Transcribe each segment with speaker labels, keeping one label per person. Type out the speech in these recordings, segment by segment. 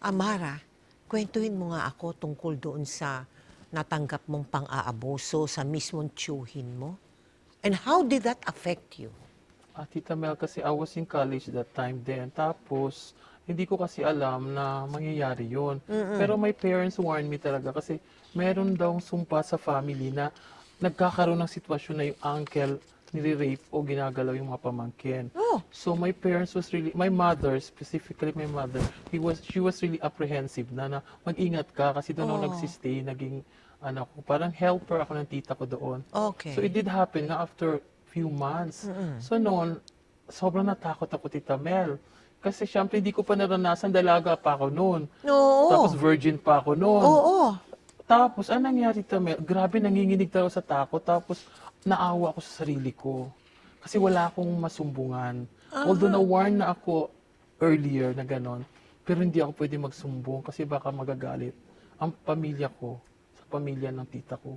Speaker 1: Amara, kwentuhin mo nga ako tungkol doon sa natanggap mong pang-aabuso sa mismong tiyuhin mo. And how did that affect you?
Speaker 2: Tita Mel, kasi I was in college that time din. Tapos, hindi ko kasi alam na mangyayari yon. Pero my parents warned me talaga kasi meron daw sumpa sa family na nagkakaroon ng sitwasyon na yung uncle nire-rape o ginagalaw yung mga pamangkin.
Speaker 1: Oh.
Speaker 2: So my parents was really, my mother, specifically my mother, she was really apprehensive na mag-ingat ka kasi doon ako nagsistay, naging parang helper ako ng tita ko doon.
Speaker 1: Okay.
Speaker 2: So it did happen na after few months. So noon, sobrang natakot ako, Tita Mel. Kasi syempre hindi ko pa naranasan, dalaga pa ako noon.
Speaker 1: Oo.
Speaker 2: Tapos virgin pa ako noon.
Speaker 1: Oo.
Speaker 2: Tapos, anong nangyari, Tita Mel? Grabe, nanginginig talaga sa takot. Tapos, naawa ako sa sarili ko. Kasi wala akong masumbungan. Although na-warn na ako earlier na gano'n, pero hindi ako pwede magsumbong kasi baka magagalit ang pamilya ko sa pamilya ng tita ko.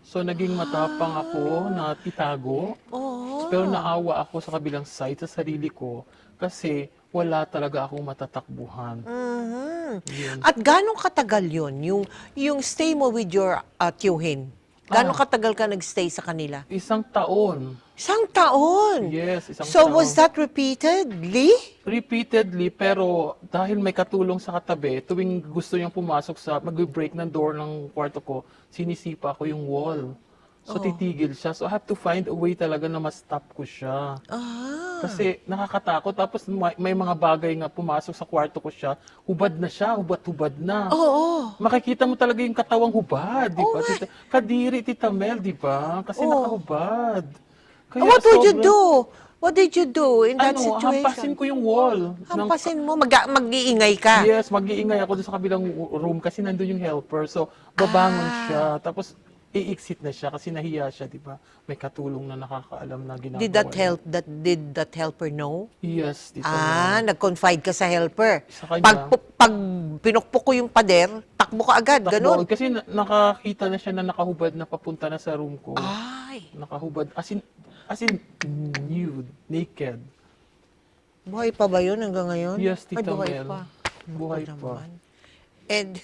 Speaker 2: So, naging matapang ako na itago.
Speaker 1: Oo.
Speaker 2: Pero naawa ako sa kabilang side, sa sarili ko, kasi wala talaga akong matatakbuhan. Yun.
Speaker 1: At gano'ng katagal yun? Yung stay mo with your tiyuhin? Gano'ng katagal ka nagstay sa kanila?
Speaker 2: Isang taon.
Speaker 1: Isang taon?
Speaker 2: Yes, isang
Speaker 1: So
Speaker 2: taon.
Speaker 1: was that repeatedly?
Speaker 2: Repeatedly, pero dahil may katulong sa katabi, tuwing gusto niyang pumasok mag-break ng door ng kwarto ko, sinisipa ko yung wall. So titigil siya. So I have to find a way talaga na ma-stop ko siya. Kasi nakakatakot. Tapos may mga bagay nga pumasok sa kwarto ko siya, hubad na siya, hubad-hubad na.
Speaker 1: Oo.
Speaker 2: Makikita mo talaga yung katawang hubad, di ba?
Speaker 1: nga.
Speaker 2: Kadiri, Tita Mel, di ba? Kasi nakahubad. Kaya
Speaker 1: What would you
Speaker 2: sobrang-
Speaker 1: do? What did you do in that situation?
Speaker 2: hampasin ko yung wall.
Speaker 1: Hampasin mo, mag-iingay ka.
Speaker 2: Yes, mag-iingay ako doon sa kabilang room kasi nandun yung helper. So, babangon siya. Tapos, i-exit na siya kasi nahiya siya, di ba? May katulong na nakakaalam na ginagawa.
Speaker 1: Did that helper know?
Speaker 2: Yes, Tita Mel.
Speaker 1: Nag-confide ka sa helper.
Speaker 2: Sa kanya.
Speaker 1: Pag pinukpok ko yung pader, takbo ka agad, ganun.
Speaker 2: Takbo. Kasi nakakita na siya na nakahubad na papunta na sa room ko.
Speaker 1: Ay,
Speaker 2: Nakahubad. As in nude, naked.
Speaker 1: buhay pa ba yun hanggang ngayon?
Speaker 2: Yes,
Speaker 1: Ay,
Speaker 2: Tita
Speaker 1: buhay
Speaker 2: Mel.
Speaker 1: pa.
Speaker 2: Buhay
Speaker 1: Naku
Speaker 2: pa.
Speaker 1: naman. And,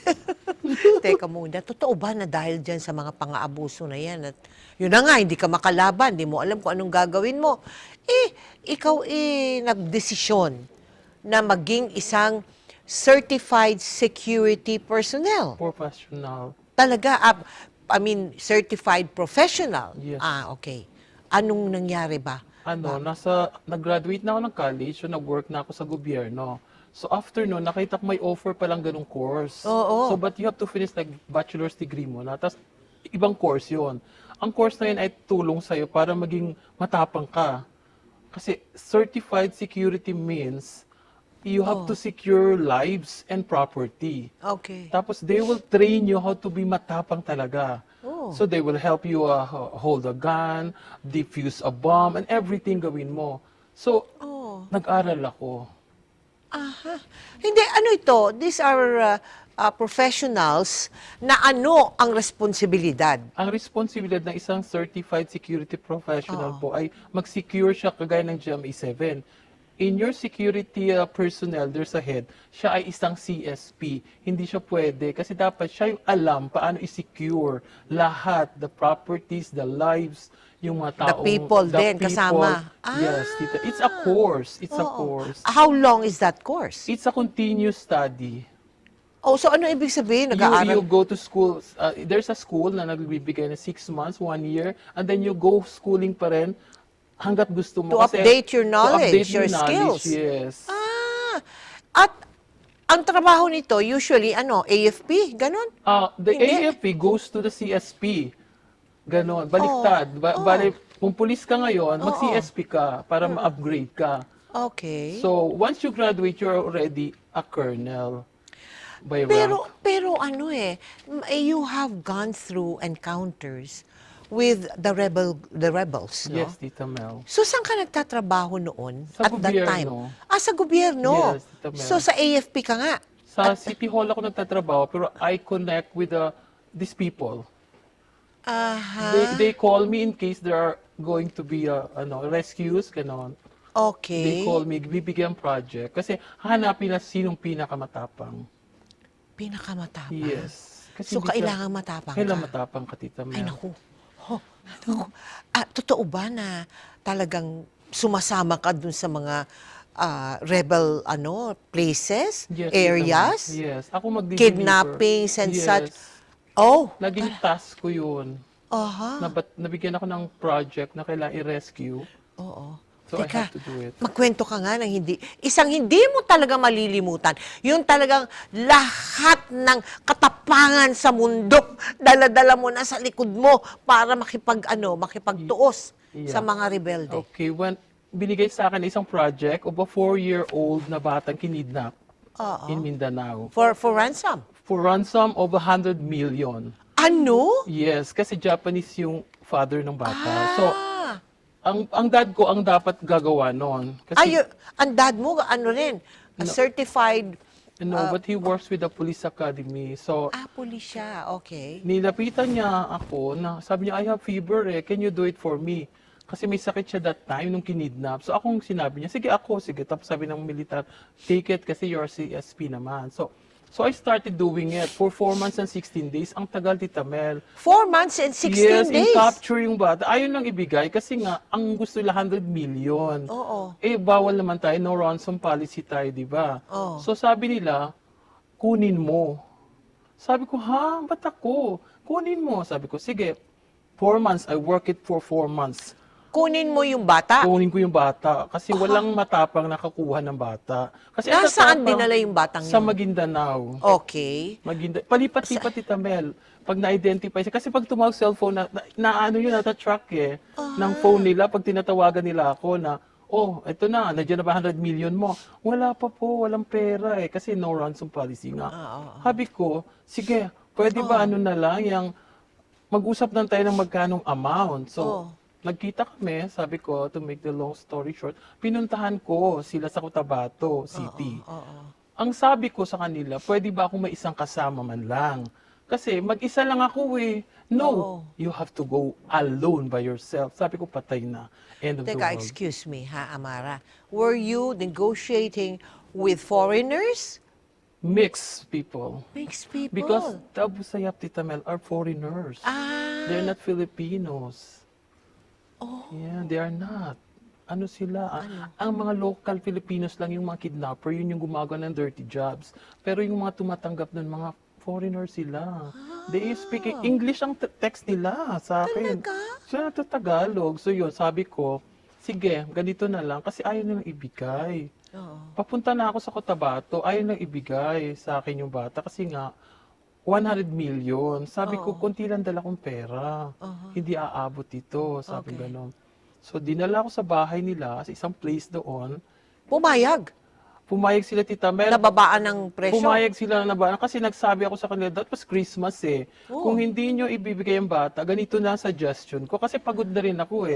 Speaker 1: teka muna, totoo ba na dahil dyan sa mga pang-aabuso na yan, at yun na nga, hindi ka makalaban, hindi mo alam kung anong gagawin mo, ikaw nagdesisyon na maging isang certified security personnel.
Speaker 2: Professional.
Speaker 1: Talaga, certified professional.
Speaker 2: Yes.
Speaker 1: Okay. Anong nangyari ba?
Speaker 2: Nag-graduate na ako ng college, so nag-work na ako sa gobyerno. So after nun, nakita ko may offer palang ganung course.
Speaker 1: Oo.
Speaker 2: So but you have to finish like bachelor's degree mo na. Tapos ibang course yon. Ang course na yun ay tulong sa'yo para maging matapang ka. Kasi certified security means you have to secure lives and property.
Speaker 1: Okay.
Speaker 2: Tapos they will train you how to be matapang talaga.
Speaker 1: Oh.
Speaker 2: So they will help you hold a gun, defuse a bomb, and everything gawin mo. So, nag-aral ako.
Speaker 1: Hindi, ano ito? These are professionals na ano ang responsibilidad?
Speaker 2: Ang responsibilidad ng isang certified security professional po ay mag-secure siya kagaya ng GMA7. In your security personnel, there's a head, siya ay isang CSP. Hindi siya pwede kasi dapat siya yung alam paano i-secure lahat, the properties, the lives, yung mga taong...
Speaker 1: people din kasama.
Speaker 2: Yes, tita. It's a course. It's a course.
Speaker 1: How long is that course?
Speaker 2: It's a continuous study.
Speaker 1: So ano ibig sabihin?
Speaker 2: You
Speaker 1: Nag-aaral?
Speaker 2: go to school, there's a school na nagbibigay na 6 months, 1 year, and then you go schooling pa rin hanggat gusto mo.
Speaker 1: To update your knowledge, your
Speaker 2: knowledge,
Speaker 1: skills.
Speaker 2: Yes.
Speaker 1: At ang trabaho nito, usually, AFP? Ganon?
Speaker 2: The
Speaker 1: Hindi.
Speaker 2: AFP goes to the CSP. Ganon, baliktad. Bale, kung pulis ka ngayon, mag-CSP ka para ma-upgrade ka.
Speaker 1: Okay.
Speaker 2: So, once you graduate, you're already a colonel by rank.
Speaker 1: Pero you have gone through encounters with the rebels, no?
Speaker 2: Yes, Tita Mel.
Speaker 1: So, saan ka nagtatrabaho noon
Speaker 2: Sa
Speaker 1: at that time?
Speaker 2: gobyerno.
Speaker 1: Sa gobyerno.
Speaker 2: Yes, Tita Mel.
Speaker 1: So, sa AFP ka nga.
Speaker 2: Sa City Hall ako nagtatrabaho, pero I connect with these people. They call me in case there are going to be rescues, ganon. They
Speaker 1: Okay.
Speaker 2: call me, bibigyan project. Kasi hanapin na sinong pinakamatapang.
Speaker 1: Pinakamatapang.
Speaker 2: Yes.
Speaker 1: So,
Speaker 2: hindi siya-
Speaker 1: kailangan matapang
Speaker 2: Kailangan
Speaker 1: ka.
Speaker 2: matapang ka, Tita Mel.
Speaker 1: Ay, naku. Naku. Totoo ba na talagang sumasama ka dun sa mga rebel places,
Speaker 2: Yes, Tita Mel.
Speaker 1: areas,
Speaker 2: Yes. Ako mag-deliver.
Speaker 1: kidnappings and such?
Speaker 2: Yes.
Speaker 1: Oh,
Speaker 2: Naging task ko yun.
Speaker 1: aha.
Speaker 2: Nabigyan ako ng project na kailangan i-rescue.
Speaker 1: Oo.
Speaker 2: So I
Speaker 1: Teka,
Speaker 2: have to do it.
Speaker 1: magkwento ka nga ng isang hindi mo talaga malilimutan. Yung talagang lahat ng katapangan sa mundo, dala-dala mo na sa likod mo para makipagtuos
Speaker 2: Yeah.
Speaker 1: sa mga rebelde.
Speaker 2: Okay, when binigay sa akin isang project of a 4-year-old na batang kinidnap in Mindanao
Speaker 1: For ransom.
Speaker 2: for ransom of 100 million.
Speaker 1: Ano?
Speaker 2: Yes, kasi Japanese yung father ng bata. So,
Speaker 1: Ah.
Speaker 2: ang dad ko ang dapat gagawa noon. Kasi,
Speaker 1: Ang dad mo, rin, a certified,
Speaker 2: but he works with the police academy. So,
Speaker 1: pulis siya. Okay.
Speaker 2: nilapitan niya ako na sabi niya, I have fever can you do it for me? Kasi may sakit siya that time nung kinidnap. So akong sinabi niya, sige. Tapos sabi ng militar, take it kasi you're CSP naman. So I started doing it for 4 months and 16 days. Ang tagal, Tita Mel.
Speaker 1: 4 months and 16
Speaker 2: Yes,
Speaker 1: days.
Speaker 2: in-capture yung bata. Ayaw nang ibigay kasi nga, ang gusto nila 100 million.
Speaker 1: Oo.
Speaker 2: Bawal naman tayo, no ransom policy tayo, di ba?
Speaker 1: Oo.
Speaker 2: So sabi nila, kunin mo. Sabi ko, ba't ako? Kunin mo. Sabi ko, sige, 4 months, I work it for 4 months.
Speaker 1: Kunin mo yung bata.
Speaker 2: Kunin ko yung bata kasi walang matapang nakakuha ng bata. Kasi ang
Speaker 1: Nasaan
Speaker 2: tatapang
Speaker 1: dinala yung batang
Speaker 2: Sa
Speaker 1: yun?
Speaker 2: Maguindanao.
Speaker 1: Okay.
Speaker 2: Palipat-lipat, Tita Mel. Pag na-identify siya. Kasi pag tumawag cellphone, nata-track ng phone nila. Pag tinatawagan nila ako na, ito na, nandiyan na ba 100 million mo? Wala pa po, walang pera Kasi no ransom policy nga. Sabi ko, sige, pwede ba na lang, mag-usap lang tayo ng magkanong amount. So, nagkita kami, sabi ko, to make the long story short, pinuntahan ko sila sa Cotabato City. Ang sabi ko sa kanila, pwede ba akong may isang kasama man lang? Kasi mag-isa lang ako No, you have to go alone by yourself. Sabi ko, patay na. End of the
Speaker 1: Teka,
Speaker 2: world.
Speaker 1: excuse me Amara. Were you negotiating with foreigners?
Speaker 2: Mixed people.
Speaker 1: Mixed people.
Speaker 2: Because the Abu Sayyaf, Tita Mel, are foreigners. They're not Filipinos. Yeah, they are not. Ano sila? Ang mga local Filipinos lang yung mga kidnapper, yun yung gumagawa ng dirty jobs. Pero yung mga tumatanggap ng mga foreigner sila. They speak English ang text nila sa akin.
Speaker 1: Talaga?
Speaker 2: Siya to Tagalog. So yun, sabi ko, sige, ganito na lang kasi ayaw nilang ibigay. Papunta na ako sa Cotabato, ayaw nilang ibigay sa akin yung bata kasi nga 100 million. Sabi ko, konti lang dala kong pera. Hindi aabot ito. Sabi ganon. So, dinala ko sa bahay nila, sa isang place doon.
Speaker 1: Pumayag.
Speaker 2: Pumayag sila, Tita Mel.
Speaker 1: Nababaan ng presyo.
Speaker 2: Pumayag sila na ba? Kasi nagsabi ako sa kanila, that was Christmas Kung hindi nyo ibibigay ang bata, ganito na ang suggestion ko. Kasi pagod na rin ako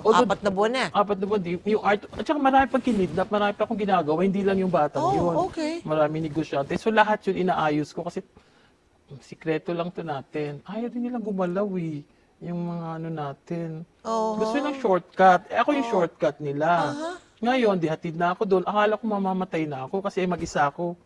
Speaker 2: Although,
Speaker 1: 4 na buwan na.
Speaker 2: 4 na buwan, yung art, at saka marami pang kinidnap, marami pa akong ginagawa, hindi lang yung batang yun.
Speaker 1: Okay.
Speaker 2: Marami negosyante. So lahat yun inaayos ko kasi sikreto lang to natin. Ayaw din nilang gumalaw yung mga natin. Gusto nilang shortcut. Ako yung shortcut nila. Ngayon, dihatid na ako doon. Akala ko mamamatay na ako kasi mag-isa ako.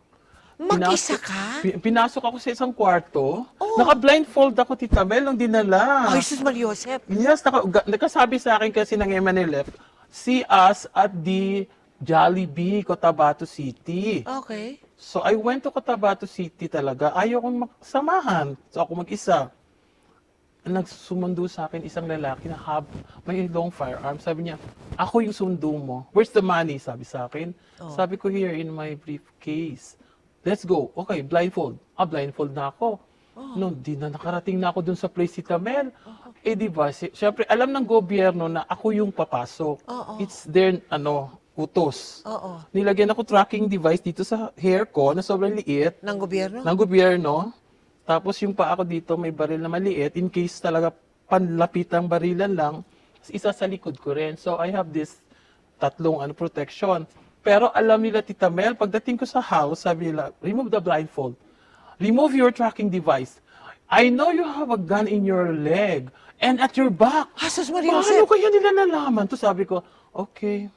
Speaker 1: Mag-isa ka?
Speaker 2: Pinasok ako sa isang kwarto. Naka-blindfold ako, Tita Mel, nung dinala.
Speaker 1: Ay, Jesus Maria Joseph.
Speaker 2: Yes, nakasabi sa akin kasi ng MNLF, see us at the Jollibee, Cotabato City.
Speaker 1: Okay.
Speaker 2: So I went to Cotabato City talaga. Ayaw kong maksamahan. So ako mag-isa. Nagsumundo sa akin isang lalaki na may long firearm. Sabi niya, ako yung sundo mo. Where's the money? Sabi sa akin. Sabi ko, here in my briefcase. Let's go. Okay, blindfold. Blindfold na ako. No, di na nakarating na ako dun sa place, Tita Mel. Di ba? Siyempre, alam ng gobyerno na ako yung papasok. It's their, utos. Nilagyan ako tracking device dito sa hair ko na sobrang liit.
Speaker 1: Ng gobyerno?
Speaker 2: Ng gobyerno. Tapos yung paa ko dito may baril na maliit in case talaga panlapitang barilan lang. Isa sa likod ko rin. So I have this tatlong protection. Pero alam nila, Tita Mel, pagdating ko sa house, sabi nila, remove the blindfold. Remove your tracking device. I know you have a gun in your leg and at your back.
Speaker 1: Jesus Maria
Speaker 2: Paano
Speaker 1: Joseph.
Speaker 2: kaya nila nalaman? To sabi ko, okay.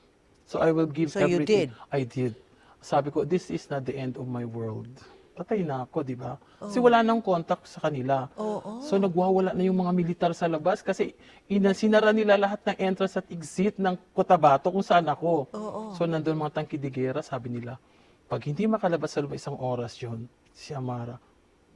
Speaker 2: So I will give
Speaker 1: So you
Speaker 2: everything.
Speaker 1: did?
Speaker 2: I did. Sabi ko, this is not the end of my world. patay na ako, di ba? Kasi wala nang contact sa kanila.
Speaker 1: Oo.
Speaker 2: So nagwawala na yung mga militar sa labas kasi sinara nila lahat ng entrance at exit ng Cotabato kung saan ako.
Speaker 1: Oo.
Speaker 2: So nandun mga tangkidigera, sabi nila, pag hindi makalabas sa loob isang oras yon, si Amara,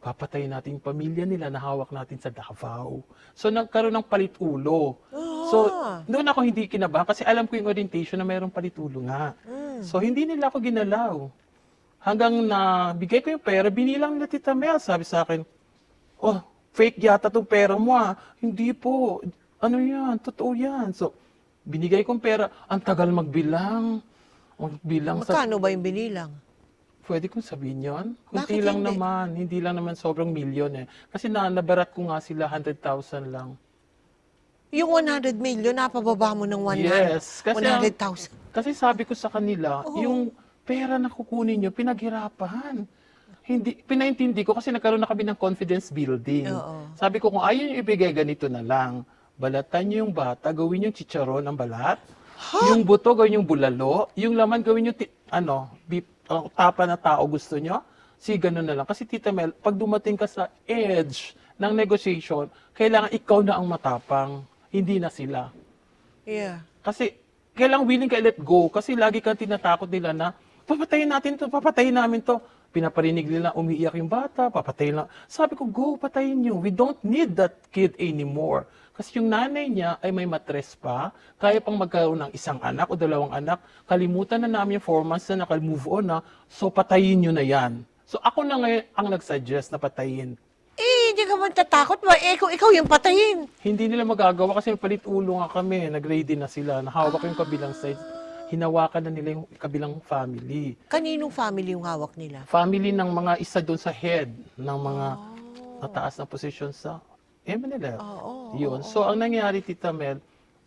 Speaker 2: papatayin natin yung pamilya nila na hawak natin sa Davao. So nagkaroon ng palit-ulo. So doon ako hindi kinabahan kasi alam ko yung orientation na mayroong palit-ulo nga. So hindi nila ako ginalaw. Hanggang na bigay ko yung pera, binilang nila Tita Mel. Sabi sa akin, oh, fake yata tong pera mo ah. Hindi po. Ano yan? Totoo yan. So, binigay kong pera. Ang tagal magbilang. Magbilang sa...
Speaker 1: Magkano ba yung binilang?
Speaker 2: Pwede kong sabihin yun?
Speaker 1: Bakit
Speaker 2: Kunti lang
Speaker 1: hindi?
Speaker 2: naman. Hindi lang naman sobrang milyon eh. Kasi nabarat ko nga sila 100,000 lang.
Speaker 1: Yung 100 million, napababa mo ng 100,
Speaker 2: Yes. Kasi
Speaker 1: 100,000.
Speaker 2: Kasi sabi ko sa kanila, yung pera na kukunin nyo, pinaghirapan. Hindi, pinaintindi ko kasi nagkaroon na kami ng confidence building.
Speaker 1: Oo.
Speaker 2: Sabi ko, kung ayaw nyo ibigay, ganito na lang. Balatan nyo yung bata, gawin yung chicharon ng balat. Yung buto, gawin yung bulalo. Yung laman, gawin yung, beef, tapa na tao gusto nyo. Ganun na lang. Kasi Tita Mel, pag dumating ka sa edge ng negotiation, kailangan ikaw na ang matapang, hindi na sila.
Speaker 1: Yeah.
Speaker 2: Kasi kailangan willing ka let go. Kasi lagi kang tinatakot nila na, papatayin natin to, papatayin namin to. Pinaparinig nila, umiiyak yung bata, papatayin lang. Sabi ko, go, patayin nyo. We don't need that kid anymore. Kasi yung nanay niya ay may matres pa, kaya pang magkaroon ng isang anak o dalawang anak, kalimutan na namin yung 4 months na naka-move on na, so patayin nyo na yan. So ako na ngayon ang nag-suggest na patayin.
Speaker 1: Hindi ka man tatakot ba? Kung ikaw yung patayin.
Speaker 2: Hindi nila magagawa kasi palit ulo nga kami, nag-ready na sila, nahawak ko yung kabilang side. Hinawakan na nila yung kabilang family.
Speaker 1: Kaninong family yung hawak nila?
Speaker 2: Family ng mga isa doon sa head ng mga mataas na posisyon sa MNLF. Yun. So, ang nangyari, Tita Mel,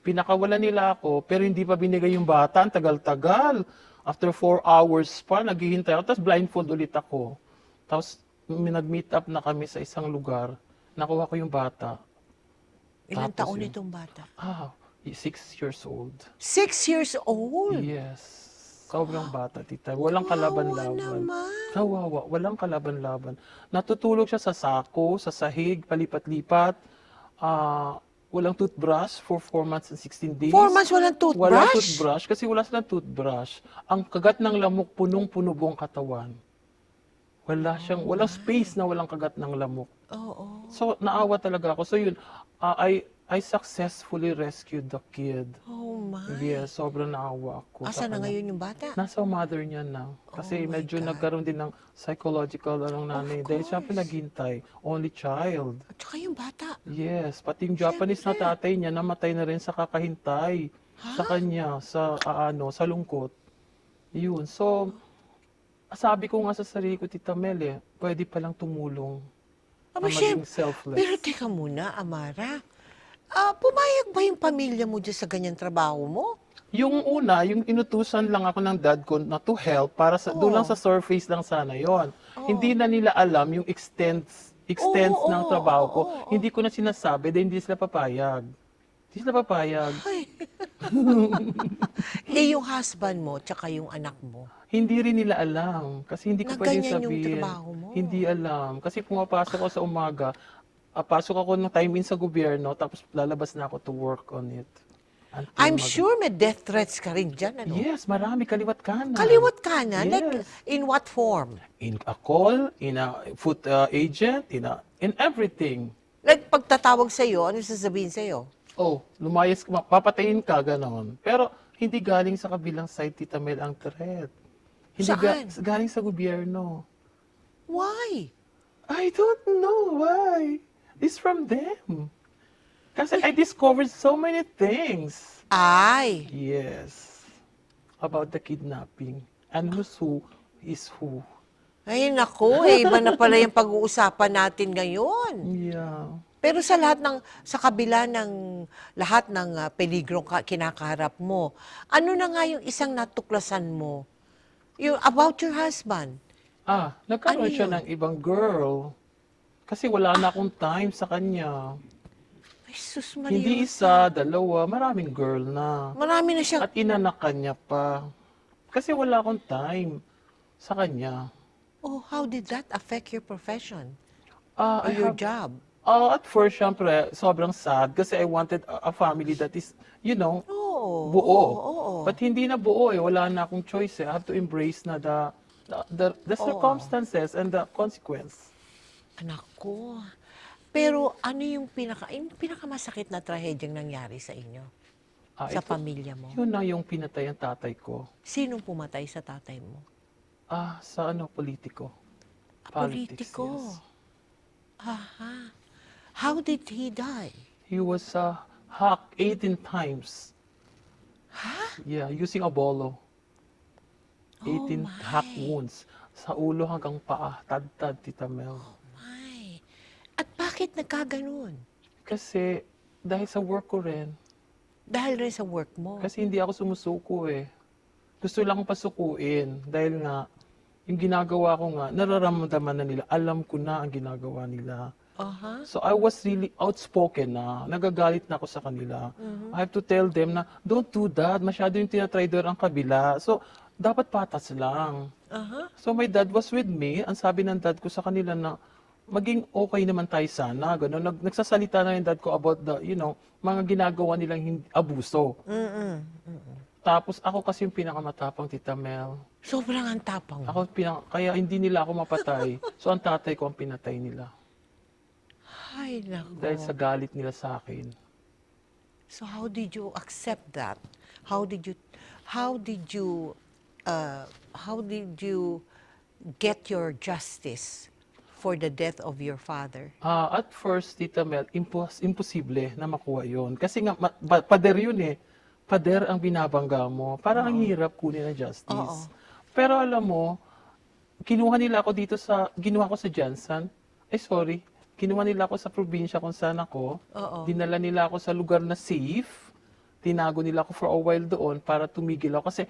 Speaker 2: pinakawalan nila ako, pero hindi pa binigay yung bata. Ang tagal-tagal. After 4 hours pa, naghihintay ako. Tapos blindfold ulit ako. Tapos, nag-meet up na kami sa isang lugar. Nakuha ko yung bata.
Speaker 1: Ilang
Speaker 2: Tapos
Speaker 1: taon
Speaker 2: yun.
Speaker 1: itong bata?
Speaker 2: 6 years old.
Speaker 1: 6 years old?
Speaker 2: Yes. Sobrang bata, Tita. Walang kalaban-laban.
Speaker 1: naman.
Speaker 2: Kawawa. Walang kalaban-laban. Natutulog siya sa sako, sa sahig, palipat-lipat. Walang toothbrush for 4 months and 16 days.
Speaker 1: 4 months walang toothbrush?
Speaker 2: Walang toothbrush kasi wala silang toothbrush. Ang kagat ng lamok, punong-puno buong katawan. Walang space na walang kagat ng lamok.
Speaker 1: Oo.
Speaker 2: So, naawa talaga ako. So, yun, I successfully rescued the kid.
Speaker 1: Oh my.
Speaker 2: Yes, sobrang naawa ako.
Speaker 1: Asa
Speaker 2: sa
Speaker 1: na
Speaker 2: kanya.
Speaker 1: ngayon yung bata?
Speaker 2: Nasa mother niya na. Kasi
Speaker 1: Oh my
Speaker 2: medyo
Speaker 1: God.
Speaker 2: nagkaroon din ng psychological nanay. Dahil siya naghintay. Only child.
Speaker 1: At saka yung bata.
Speaker 2: Yes, pati yung Japanese na tatay niya namatay na rin sa kakahintay. Sa kanya, sa lungkot. Yun. So, sabi ko nga sa sarili ko, Tita Mel, pwede palang tumulong.
Speaker 1: Aba,
Speaker 2: Na
Speaker 1: syempre.
Speaker 2: maging selfless.
Speaker 1: Pero teka muna, Amara. Pumayag ba yung pamilya mo dyan sa ganyan trabaho mo?
Speaker 2: Yung una, yung inutusan lang ako ng dad ko na to help para doon lang sa surface lang sana yon. Hindi na nila alam yung extents ng trabaho ko. Hindi ko na sinasabi dahil hindi sila papayag. Hindi sila papayag.
Speaker 1: Ay. Yung husband mo, tsaka yung anak mo.
Speaker 2: Hindi rin nila alam. Kasi hindi ko
Speaker 1: Na
Speaker 2: pwedeng
Speaker 1: ganyan yung
Speaker 2: sabihin.
Speaker 1: trabaho mo.
Speaker 2: Hindi alam. Kasi pumapasok ako sa umaga, pasok ako ng time in sa gobyerno, tapos lalabas na ako to work on it. Until
Speaker 1: I'm sure may death threats ka rin dyan, ano?
Speaker 2: Yes, marami. Kaliwat kanan.
Speaker 1: Kaliwat kanan?
Speaker 2: Yes.
Speaker 1: Like, in what form?
Speaker 2: In a call, in a food agent, in everything.
Speaker 1: Like, pagtatawag sa'yo, ano sasabihin sa'yo?
Speaker 2: Oh, lumayas ka, papatayin ka, ganon. Pero hindi galing sa kabilang side, Tita Mel, ang threat. Hindi
Speaker 1: Saan?
Speaker 2: galing sa gobyerno.
Speaker 1: Why?
Speaker 2: I don't know why. It's from them. Kasi I discovered so many things.
Speaker 1: Ay,
Speaker 2: Yes. About the kidnapping. And who is who.
Speaker 1: ay naku, iba na pala yung pag-uusapan natin ngayon.
Speaker 2: Yeah.
Speaker 1: Pero sa kabila ng lahat ng peligrong kinakaharap mo, ano na nga yung isang natuklasan mo? Yung about your husband.
Speaker 2: Nagkaroon
Speaker 1: Ano
Speaker 2: siya
Speaker 1: yun?
Speaker 2: ng ibang girl. Kasi wala na akong time sa kanya.
Speaker 1: Ay, sus Maria.
Speaker 2: Hindi isa, dalawa, maraming girl na.
Speaker 1: Marami na siyang,
Speaker 2: At inanak kanya pa. Kasi wala akong time sa kanya.
Speaker 1: Oh, how did that affect your profession or
Speaker 2: I
Speaker 1: your
Speaker 2: have
Speaker 1: job?
Speaker 2: At first, syempre, sobrang sad kasi I wanted a family that is, you know,
Speaker 1: Oo, oo,
Speaker 2: buo.
Speaker 1: oo.
Speaker 2: But hindi na buo eh. Wala na akong choice eh. I have to embrace na the
Speaker 1: Oo.
Speaker 2: circumstances and the consequence.
Speaker 1: Anak ko. Pero ano yung pinakamasakit na trahedyang nangyari sa inyo? Sa
Speaker 2: Ito,
Speaker 1: pamilya mo?
Speaker 2: yun na yung pinatay ang tatay ko.
Speaker 1: Sinong pumatay sa tatay mo?
Speaker 2: Sa ano, politiko. Politics,
Speaker 1: Politiko.
Speaker 2: yes.
Speaker 1: Aha. How did he die?
Speaker 2: He was hacked 18 times. Yeah, using a bolo. 18 hack
Speaker 1: my.
Speaker 2: wounds. Sa ulo hanggang paa. Tad-tad, Tita Mel.
Speaker 1: Ay. At bakit nagkaganon?
Speaker 2: Kasi dahil sa work ko rin.
Speaker 1: Dahil rin sa work mo.
Speaker 2: Kasi hindi ako sumusuko eh. Gusto lang akong pasukuin. Dahil nga, yung ginagawa ko nga, nararamdaman na nila. Alam ko na ang ginagawa nila.
Speaker 1: Aha.
Speaker 2: So I was really outspoken na. Nagagalit na ako sa kanila. I have to tell them na, don't do that. Masyado yung tinatry ang kabila. So, dapat patas lang.
Speaker 1: Aha.
Speaker 2: So my dad was with me. Ang sabi ng dad ko sa kanila na, maging okay naman tayo sana. Ganun. Nagsasalita na yung dad ko about the, mga ginagawa nilang abuso.
Speaker 1: Mm-mm.
Speaker 2: Tapos ako kasi yung pinakamatapang, Tita Mel.
Speaker 1: Sobrang ang tapang mo.
Speaker 2: Kaya hindi nila ako mapatay. So ang tatay ko ang pinatay nila.
Speaker 1: Ay, nako.
Speaker 2: Dahil sa galit nila sa akin.
Speaker 1: So how did you accept that? How did you get your justice for the death of your father?
Speaker 2: At first, Tita Mel, imposible na makuha yon. Kasi nga, pader yun eh. Pader ang binabangga mo. Parang ang hirap kunin ang justice.
Speaker 1: Oo.
Speaker 2: Pero alam mo, ginawa ko sa Jansan. Kinuha nila ako sa probinsya kung saan ako.
Speaker 1: Oo.
Speaker 2: Dinala nila ako sa lugar na safe. Tinago nila ako for a while doon para tumigil ako. Kasi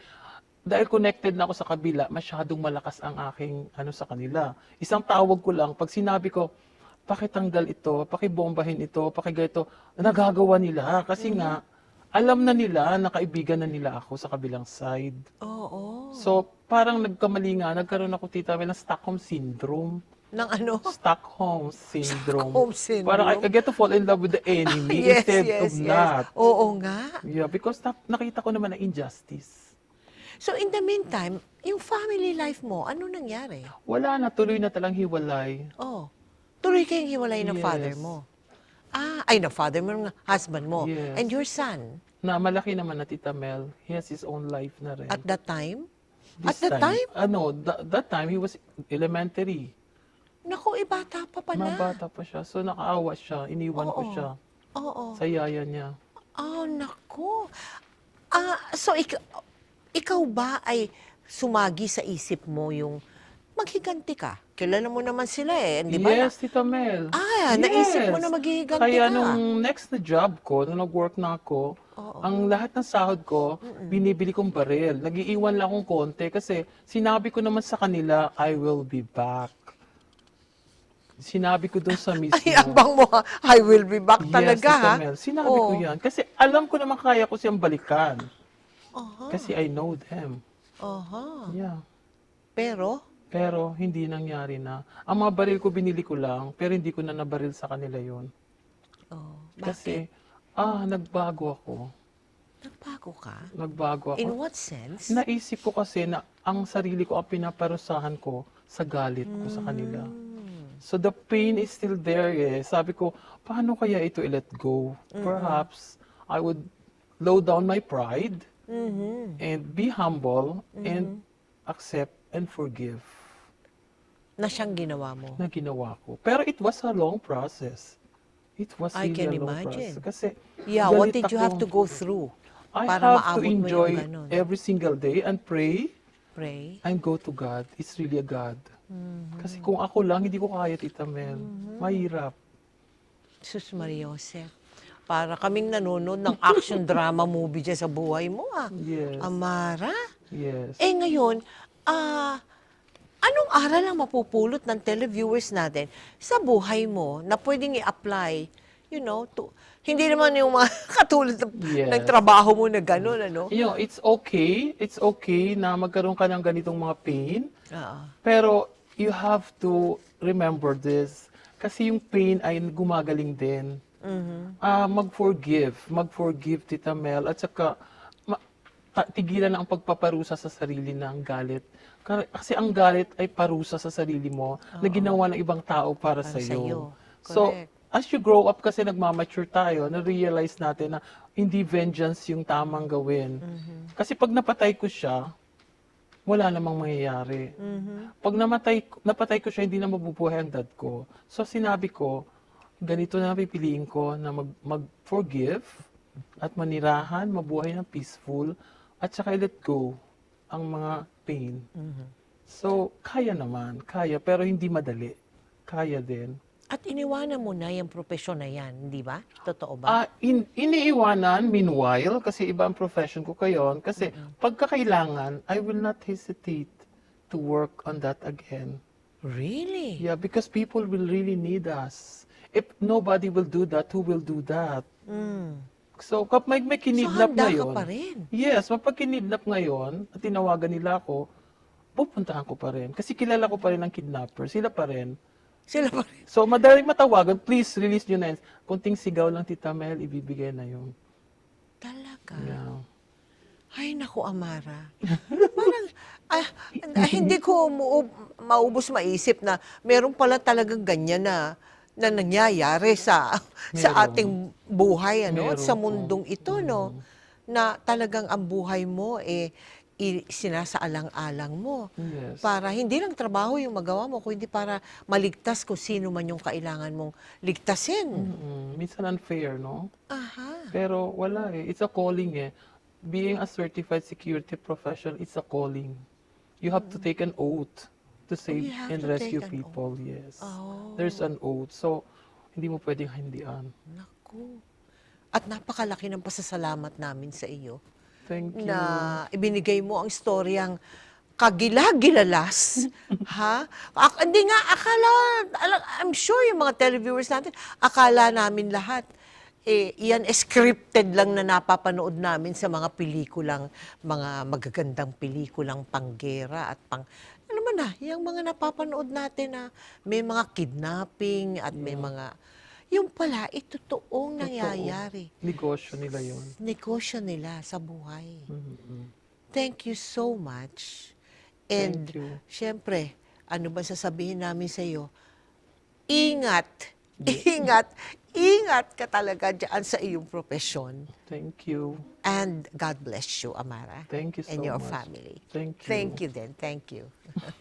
Speaker 2: dahil connected na ako sa kabila, masyadong malakas ang aking sa kanila. Isang tawag ko lang, pag sinabi ko, pakitanggal ito, pakibombahin ito, pakiganito, nagagawa nila. Kasi nga, alam na nila, nakaibigan na nila ako sa kabilang side.
Speaker 1: Oo.
Speaker 2: So, parang nagkaroon ako, Tita Mel, ng Stockholm Syndrome.
Speaker 1: Nang ano?
Speaker 2: Stockholm Syndrome.
Speaker 1: Stockholm Syndrome.
Speaker 2: Parang I get to fall in love with the enemy instead of not.
Speaker 1: Oo nga.
Speaker 2: Yeah, because nakita ko naman na injustice.
Speaker 1: So in the meantime, yung family life mo, ano nangyari?
Speaker 2: Wala na, tuloy na talang hiwalay.
Speaker 1: Oh, tuloy kayong hiwalay ng
Speaker 2: Yes.
Speaker 1: father mo. Ng father mo, ng husband mo.
Speaker 2: Yes.
Speaker 1: And your son,
Speaker 2: Na malaki naman na Tita Mel. He has his own life na rin.
Speaker 1: at that time?
Speaker 2: This
Speaker 1: at that time?
Speaker 2: That time he was elementary.
Speaker 1: Naku, bata pa pala.
Speaker 2: Mabata pa siya. So nakaawa siya. Iniwan ko
Speaker 1: Oo.
Speaker 2: siya
Speaker 1: Oo.
Speaker 2: sa yaya niya.
Speaker 1: Oh, naku. So ikaw ba ay sumagi sa isip mo yung maghiganti ka? Kilala mo naman sila eh, di ba?
Speaker 2: Yes, Tita Mel.
Speaker 1: Naisip mo na maghihiganti
Speaker 2: Kaya
Speaker 1: ka.
Speaker 2: nung next na job ko, nung nag-work na ako, ang lahat ng sahod ko, binibili kong baril. Nag-iiwan lang akong konti kasi sinabi ko naman sa kanila, I will be back. Sinabi ko doon sa mismo.
Speaker 1: Ay, abang mo, I will be back talaga,
Speaker 2: Tita
Speaker 1: ha?
Speaker 2: Mel. Sinabi ko yan. Kasi alam ko naman kaya ko siyang balikan.
Speaker 1: Aha.
Speaker 2: Kasi I know them.
Speaker 1: Aha.
Speaker 2: Yeah.
Speaker 1: Pero,
Speaker 2: hindi nangyari na. Ang mga baril ko, binili ko lang, pero hindi ko na nabaril sa kanila yon.
Speaker 1: bakit?
Speaker 2: Kasi, nagbago ako.
Speaker 1: Nagbago ka?
Speaker 2: Nagbago ako.
Speaker 1: In what sense?
Speaker 2: Naisip ko kasi na ang sarili ko ang pinaparusahan ko sa galit ko sa kanila. So the pain is still there eh. Sabi ko, paano kaya ito i-let go? Perhaps I would low down my pride and be humble and accept and forgive
Speaker 1: Na siyang ginawa mo?
Speaker 2: na ginawa ko. Pero it was a long process. It was
Speaker 1: I
Speaker 2: really
Speaker 1: can
Speaker 2: a long
Speaker 1: imagine.
Speaker 2: process. Kasi
Speaker 1: Yeah, what
Speaker 2: galit
Speaker 1: did you have
Speaker 2: ako.
Speaker 1: to go through
Speaker 2: I
Speaker 1: para
Speaker 2: have to
Speaker 1: maabot mo
Speaker 2: enjoy
Speaker 1: yung ganun?
Speaker 2: every single day and pray
Speaker 1: Pray?
Speaker 2: and go to God. It's really a God. Kasi kung ako lang, hindi ko kaya, Tita Mel. Mahirap.
Speaker 1: Sus Maria Jose. Para kaming nanonood ng action drama movie dyan sa buhay mo,
Speaker 2: Yes.
Speaker 1: Amara?
Speaker 2: Yes.
Speaker 1: Ngayon, anong aral ang mapupulot ng televiewers natin sa buhay mo na pwedeng i-apply, hindi naman yung mga katulad
Speaker 2: Yes.
Speaker 1: ng trabaho mo na gano'n, ano?
Speaker 2: It's okay. It's okay na magkaroon ka ng ganitong mga pain.
Speaker 1: Oo.
Speaker 2: Pero you have to remember this. Kasi yung pain ay gumagaling din. Mag-forgive, Tita Mel, at saka tigilan ang pagpaparusa sa sarili ng galit. Kasi ang galit ay parusa sa sarili mo na ginawa ng ibang tao para sa
Speaker 1: sa'yo.
Speaker 2: iyo. So,
Speaker 1: Correct.
Speaker 2: as you grow up kasi nagmamature tayo, na-realize natin na hindi vengeance yung tamang gawin. Kasi pag napatay ko siya, wala namang mangyayari. Pag napatay ko siya, hindi na mabubuhay ang dad ko. So sinabi ko, ganito na pipiliin ko na mag-forgive at manirahan, mabuhay ng peaceful, at saka let go ang mga pain. So, kaya naman, pero hindi madali. Kaya din.
Speaker 1: At iniwanan mo na yung profesyon na yan, di ba? Totoo ba?
Speaker 2: Iniiwanan, meanwhile, kasi iba ang profession ko kayon, kasi pagkakailangan, I will not hesitate to work on that again.
Speaker 1: Really?
Speaker 2: Yeah, because people will really need us. If nobody will do that, who will do that? So, kapag may kinidnap
Speaker 1: handa ka
Speaker 2: ngayon,
Speaker 1: pa rin.
Speaker 2: yes, kapag kinidnap ngayon, at tinawagan nila ako, pupuntahan ko pa rin. Kasi kilala ko pa rin ang kidnapper, sila pa rin.
Speaker 1: Sila pa rin.
Speaker 2: So, madaling matawagan, please release nyo na yun. Kunting sigaw lang, Tita Mel, ibibigay na yun.
Speaker 1: Talaga?
Speaker 2: Yeah.
Speaker 1: Ay, naku, Amara. Parang, hindi ko maubos maisip na meron pala talagang ganyan na nangyayari sa
Speaker 2: Meron.
Speaker 1: ating buhay, ano, at
Speaker 2: Meron
Speaker 1: sa
Speaker 2: po.
Speaker 1: mundong ito, no? Na talagang ang buhay mo, sinasaalang-alang mo.
Speaker 2: Yes.
Speaker 1: Para hindi lang trabaho yung magawa mo, kundi para maligtas kung sino man yung kailangan mong ligtasin.
Speaker 2: Minsan unfair, no?
Speaker 1: Aha.
Speaker 2: Pero wala eh. It's a calling eh. Being a certified security professional, it's a calling. You have to take an oath to save
Speaker 1: you have
Speaker 2: and
Speaker 1: to
Speaker 2: rescue
Speaker 1: take an
Speaker 2: people. Yes.
Speaker 1: Oh.
Speaker 2: There's an oath. So, hindi mo pwedeng hindian.
Speaker 1: Naku. At napakalaki ng pasasalamat namin sa iyo
Speaker 2: Thank you.
Speaker 1: na ibinigay mo ang istoryang kagilagilalas. Ha? Hindi nga, I'm sure yung mga televiewers natin, akala namin lahat, yan scripted lang na napapanood namin sa mga pelikulang, mga magagandang pelikulang panggera at ano man na, yung mga napapanood natin na may mga kidnapping at may mga, yung pala, totoong nangyayari.
Speaker 2: Negosyo nila yun.
Speaker 1: Negosyo nila sa buhay.
Speaker 2: Mhm.
Speaker 1: Thank you so much. And,
Speaker 2: Thank you.
Speaker 1: syempre, ano ba sasabihin namin sa iyo? Ingat, ingat, ingat ka talaga dyan sa iyong profesyon.
Speaker 2: Thank you.
Speaker 1: And God bless you, Amara.
Speaker 2: Thank you so
Speaker 1: and your
Speaker 2: much.
Speaker 1: family.
Speaker 2: Thank you.
Speaker 1: Thank you then. Thank you.